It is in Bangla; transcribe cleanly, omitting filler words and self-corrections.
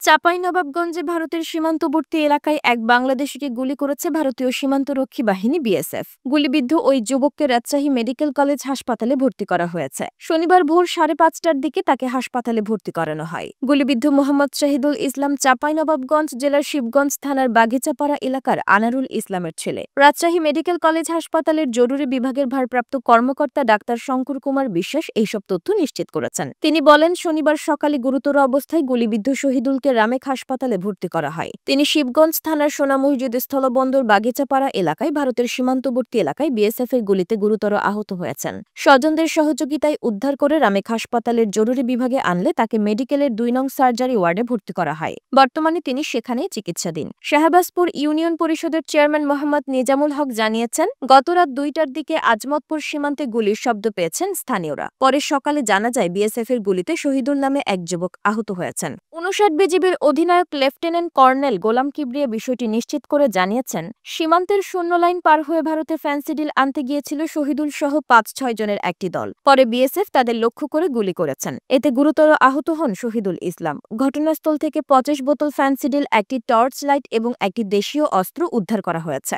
চাঁপাইনবাবগঞ্জে ভারতের সীমান্তবর্তী এলাকায় এক বাংলাদেশিকে গুলি করেছে ভারতীয় সীমান্তরক্ষী বাহিনী বিএসএফ। গুলিবিদ্ধ ওই যুবককে রাজশাহী মেডিকেল কলেজ হাসপাতালে ভর্তি করা হয়েছে। শনিবার ভোর 5:30টার দিকে তাকে হাসপাতালে ভর্তি করানো হয়। গুলিবিদ্ধ মোহাম্মদ শাহিদুল ইসলাম চাঁপাইনবাবগঞ্জ জেলার শিবগঞ্জ থানার বাগিচাপাড়া এলাকার আনারুল ইসলামের ছেলে। রাজশাহী মেডিকেল কলেজ হাসপাতালের জরুরি বিভাগের ভারপ্রাপ্ত কর্মকর্তা ডাক্তার শঙ্কর কুমার বিশ্বাস এইসব তথ্য নিশ্চিত করেছেন। তিনি বলেন, শনিবার সকালে গুরুতর অবস্থায় গুলিবিদ্ধ শহীদুলকে রামেক হাসপাতালে ভর্তি করা হয়। তিনি শিবগঞ্জ থানার সোনা মসজিদ স্থলবন্দর বাগিচাপাড়া এলাকায় ভারতের সীমান্তবর্তী এলাকায় বিএসএফ এর গুলিতে গুরুতর আহত হয়েছেন। স্বজনদের সহযোগিতায় উদ্ধার করে রামেক হাসপাতালের জরুরি বিভাগে আনলে তাকে মেডিকেলের 2 নং সার্জারি ওয়ার্ডে ভর্তি করা হয়। বর্তমানে তিনি সেখানেই চিকিৎসাধীন। শাহবাজপুর ইউনিয়ন পরিষদের চেয়ারম্যান মোহাম্মদ নিজামুল হক জানিয়েছেন, গতরাত 2টার দিকে আজমতপুর সীমান্তে গুলির শব্দ পেয়েছেন স্থানীয়রা। পরে সকালে জানা যায় বিএসএফ এর গুলিতে শহীদুল নামে এক যুবক আহত হয়েছেন। 59 বিজিবির অধিনায়ক লেফটেন্যান্ট কর্নেল গোলাম কিবরিয়া বিষয়টি নিশ্চিত করে জানিয়েছেন, সীমান্তের শূন্য লাইন পার হয়ে ভারতে ফ্যান্সিডিল আনতে গিয়েছিল শহীদুল সহ 5-6 জনের একটি দল। পরে বিএসএফ তাদের লক্ষ্য করে গুলি করেছেন। এতে গুরুতর আহত হন শহীদুল ইসলাম। ঘটনাস্থল থেকে 25 বোতল ফ্যান্সিডিল, একটি টর্চ লাইট এবং একটি দেশীয় অস্ত্র উদ্ধার করা হয়েছে।